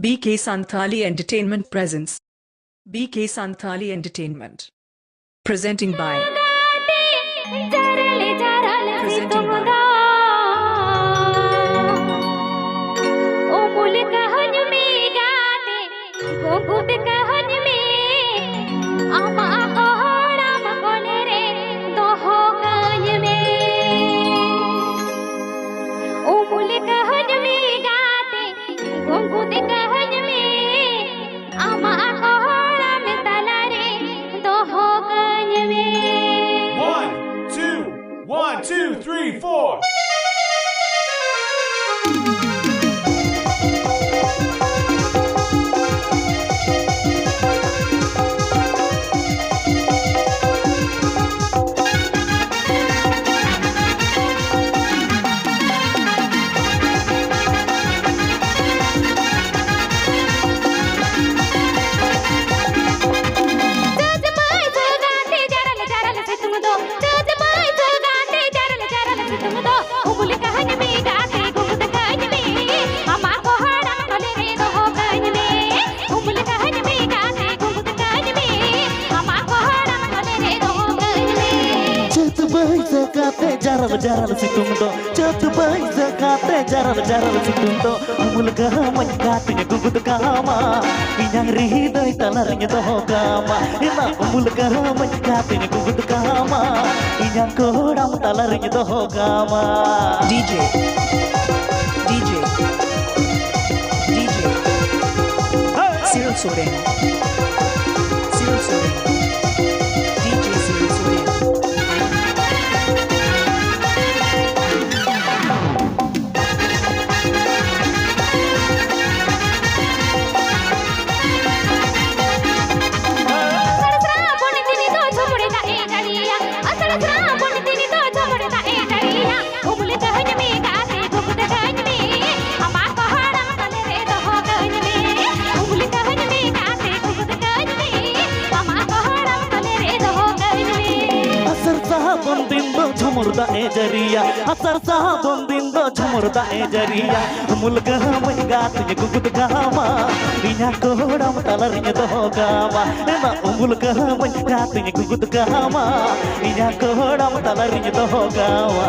BK Santhali Entertainment presents BK Santhali Entertainment. Presenting by Presenting by One, two, three, four. Jaral situng do cat bai zakate jaral situng do amul gaman katnya gugut kama inyang ridai talarnya do kama ina amul gaman katnya gugut kama inyang kodam talarnya do kama DJ Cyril Soren DJ Cyril Soren झुमुरदा ए जरिया असर साहब दिंदो झुमुरदा ए जरिया मुलगा मंगात ने गुगुत gamma बिना कोड़म तलरिnya do gama ena मुलगा मंगात ने गुगुत gamma बिना कोड़म तलरिnya do gama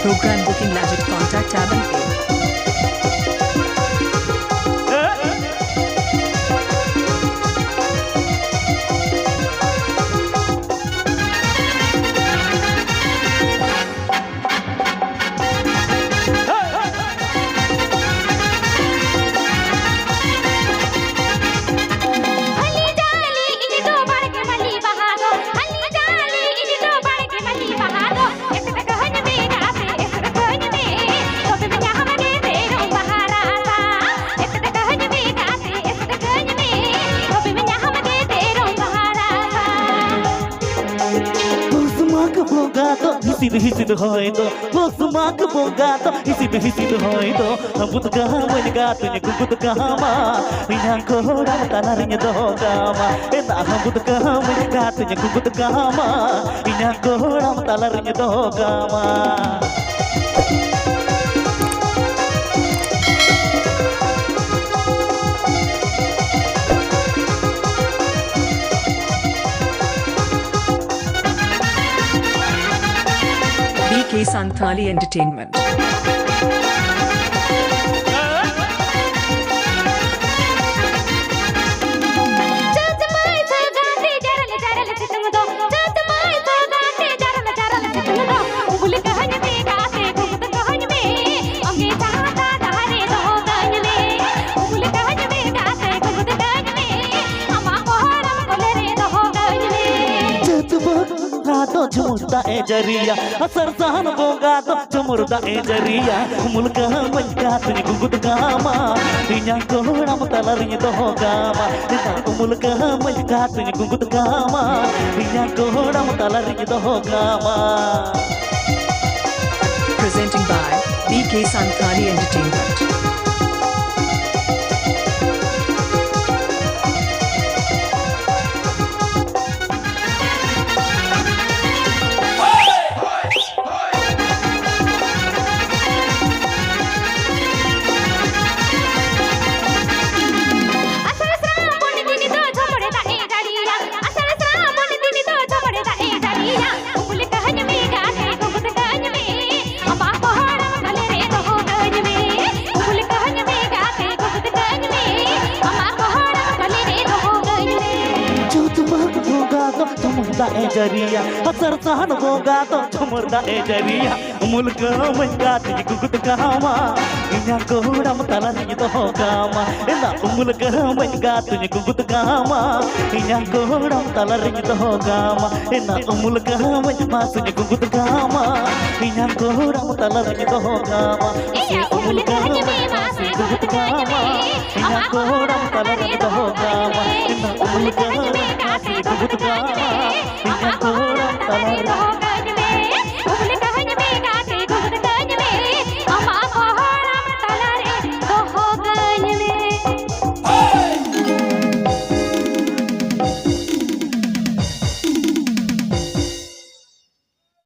Program booking Magic contact tab and pay. Hisid hoido losmak bogato hisid hoido ambut gaman gato ne gugut gama inyang kodam talarnya do gama eta ambut gaman gato ne gugut gama inyang kodam talarnya do gama BK Santhali Entertainment. झुमुरदा ए जरिया असर सहन बोगा तो झुमुरदा ए जरिया मुलगा मंगात ने गुगुत gamma इन्या कोड़म तलरिnya do gama ina मुलगा मंगात ने गुगुत गामा इन्या कोड़म तलरिnya do gama Presenting by BK Santhali Entertainment. dae jaria asar sahan boga to chumur dae jaria mulka manga tini gugut kama inya kodam talani to kama ena mulka manga tini gugut kama inya kodam talani to kama ena mulka manga tini gugut kama inya kodam talani to kama mulka manga tini gugut kama inya kodam talani to kama ena mulka manga tini gugut kama inya kodam talani